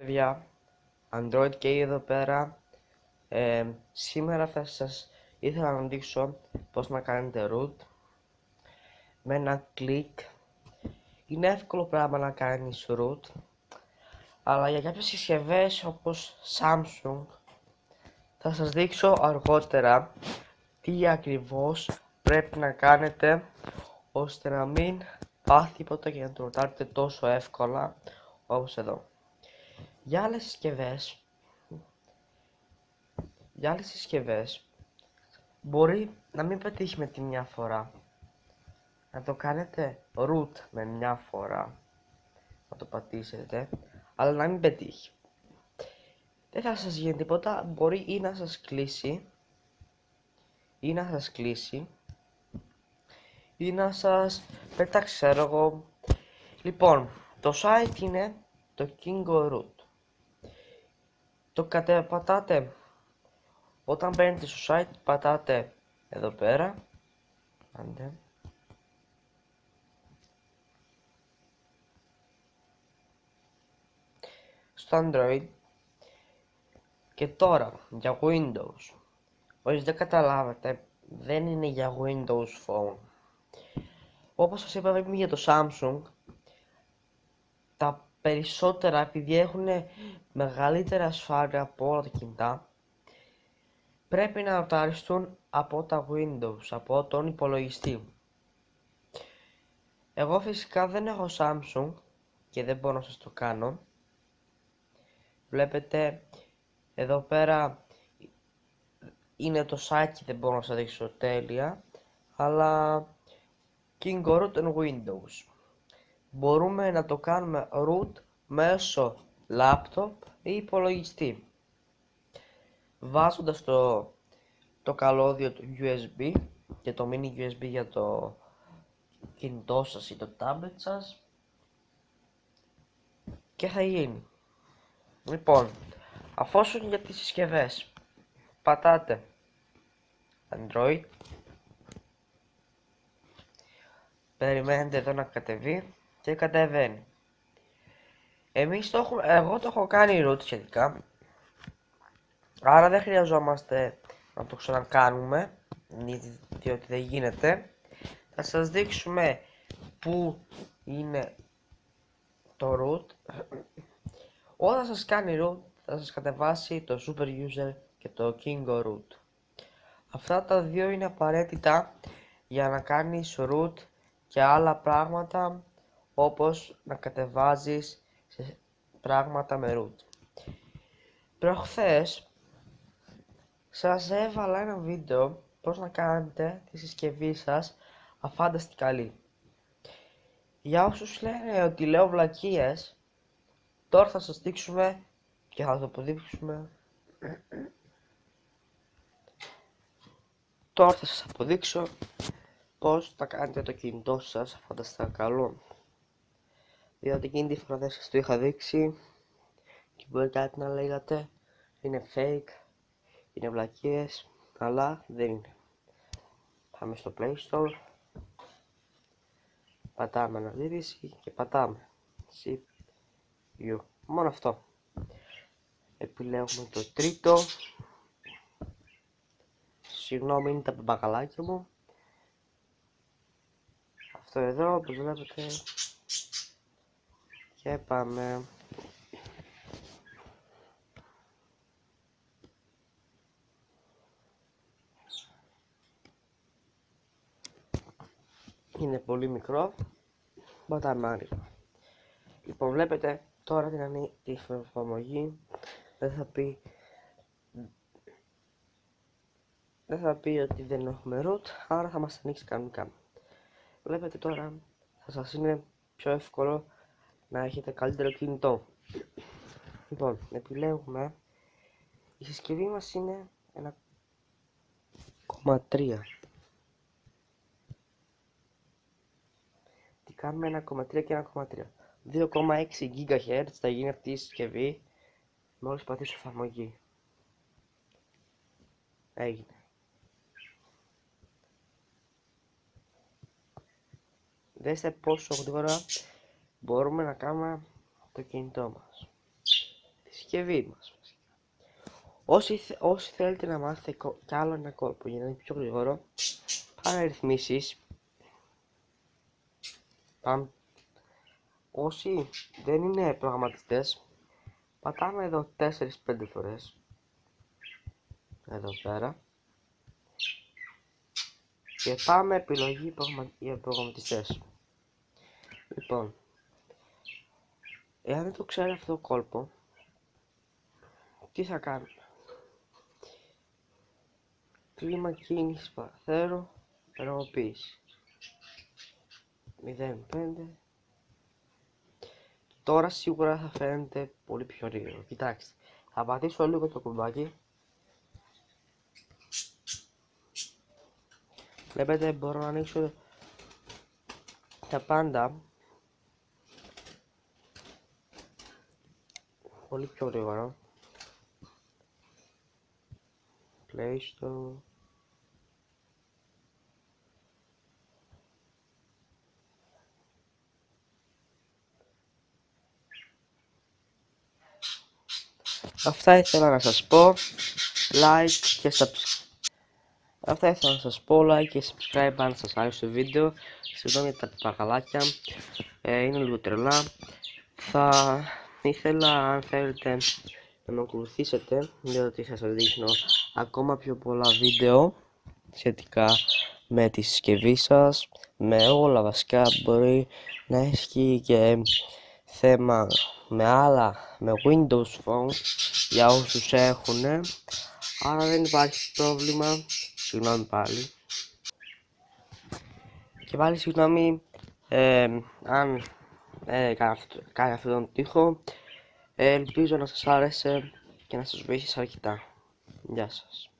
Παιδιά, Android και εδώ πέρα. Σήμερα θα σας ήθελα να δείξω πώς να κάνετε root με ένα κλικ. Είναι εύκολο πράγμα να κάνεις root, αλλά για κάποιες συσκευές όπως Samsung θα σας δείξω αργότερα τι ακριβώς πρέπει να κάνετε ώστε να μην πάθει τίποτα και να το ρωτάτε τόσο εύκολα όπως εδώ. Για άλλες συσκευές μπορεί να μην πετύχει με τη μια φορά. Να το κάνετε root με μια φορά, να το πατήσετε, αλλά να μην πετύχει. Δεν θα σας γίνει τίποτα, μπορεί ή να σας κλείσει ή να σας πετάξει, ξέρω εγώ. Λοιπόν, το site είναι το Kingo Root. Το πατάτε, όταν μπαίνετε στο site πατάτε εδώ πέρα, στο Android. Και τώρα για Windows, όσοι δεν καταλάβατε, δεν είναι για Windows Phone. Όπως σας είπα πριν για το Samsung, τα περισσότερα, επειδή έχουν μεγαλύτερη ασφάλεια από όλα τα κινητά, πρέπει να ρωταριστούν από τα Windows, από τον υπολογιστή. Εγώ φυσικά δεν έχω Samsung και δεν μπορώ να σας το κάνω. Βλέπετε εδώ πέρα είναι το site και δεν μπορώ να σας δείξω τέλεια, αλλά Kingo Root and Windows. Μπορούμε να το κάνουμε root μέσω laptop ή υπολογιστή, βάζοντας το καλώδιο του USB και το mini USB για το κινητό σας ή το tablet σας και θα γίνει. Λοιπόν, αφόσον για τις συσκευές πατάτε Android, περιμένετε εδώ να κατεβεί και κατεβαίνει. Εγώ το έχω κάνει root σχετικά, άρα δεν χρειαζόμαστε να το ξανακάνουμε, διότι δεν γίνεται. Θα σας δείξουμε που είναι το root. Όταν σας κάνει root θα σας κατεβάσει το Super User και το Kingo Root. Αυτά τα δύο είναι απαραίτητα για να κάνεις root και άλλα πράγματα, όπως να κατεβάζεις πράγματα με root. Προχθές σας έβαλα ένα βίντεο πώς να κάνετε τη συσκευή σας αφάνταστη καλή. Για όσους λένε ότι λέω βλακίες, τώρα θα σας δείξουμε και θα το αποδείξουμε. Τώρα θα σας αποδείξω πώς θα κάνετε το κινητό σας φανταστικά καλό. Διότι εκείνη τη φορά δεν σας το είχα δείξει και μπορεί κάτι να λέγατε είναι fake, είναι βλακίες, αλλά δεν είναι. Πάμε στο Play Store, πατάμε αναζήτηση και πατάμε CPU. Μόνο αυτό. Επιλέγουμε το τρίτο. Συγγνώμη, είναι τα μπακαλάκια μου. Αυτό εδώ, όπως βλέπετε. Και πάμε. Είναι πολύ μικρό. Πατάμε άνοιγμα. Λοιπόν, βλέπετε τώρα την εφαρμογή. Δεν θα πει ότι δεν έχουμε root, άρα θα μας ανοίξει κανονικά. Βλέπετε τώρα θα σας είναι πιο εύκολο να έχετε καλύτερο κινητό. Λοιπόν, επιλέγουμε. Η συσκευή μας είναι 1,3. Τι κάνουμε 1,3 και 1,3. 2,6 GHz θα γίνει αυτή η συσκευή μόλις πατήσω εφαρμογή. Έγινε. Δέστε πόσο γρήγορα μπορούμε να κάνουμε το κινητό μας. συσκευή μας. Όσοι θέλετε να μάθετε κι άλλο ένα κόλπο για να είναι πιο γρήγορο, πάμε ρυθμίσεις. Όσοι δεν είναι προγραμματιστές, πατάμε εδώ 4-5 φορές εδώ πέρα και πάμε επιλογή για προγραμματιστές. Λοιπόν, εάν δεν το ξέρει αυτό το κόλπο, τι θα κάνουμε? Κλίμα κίνηση παραθέρω, ενεργοποίηση 0,5. Τώρα σίγουρα θα φαίνεται πολύ πιο γρήγορο. Κοιτάξτε, θα πατήσω λίγο το κουμπάκι. Βλέπετε, μπορώ να ανοίξω τα πάντα πολύ πιο γρήγορα. Play Store. Αυτά ήθελα να σας πω. Like και subscribe αν σας άρεσε το βίντεο. Συγγνώμη για τα παπαγαλάκια, είναι λίγο τρελά. Θα ήθελα, αν θέλετε, να με ακολουθήσετε, διότι θα σας δείχνω ακόμα πιο πολλά βίντεο σχετικά με τη συσκευή σας, με όλα βασικά. Μπορεί να έχει και θέμα με Windows Phone για όσους έχουν, άρα δεν υπάρχει πρόβλημα. Συγγνώμη πάλι. Και πάλι συγγνώμη αν κάνει αυτόν τον τοίχο. Ελπίζω να σας άρεσε και να σας βοήθησε αρκετά. Γεια σας.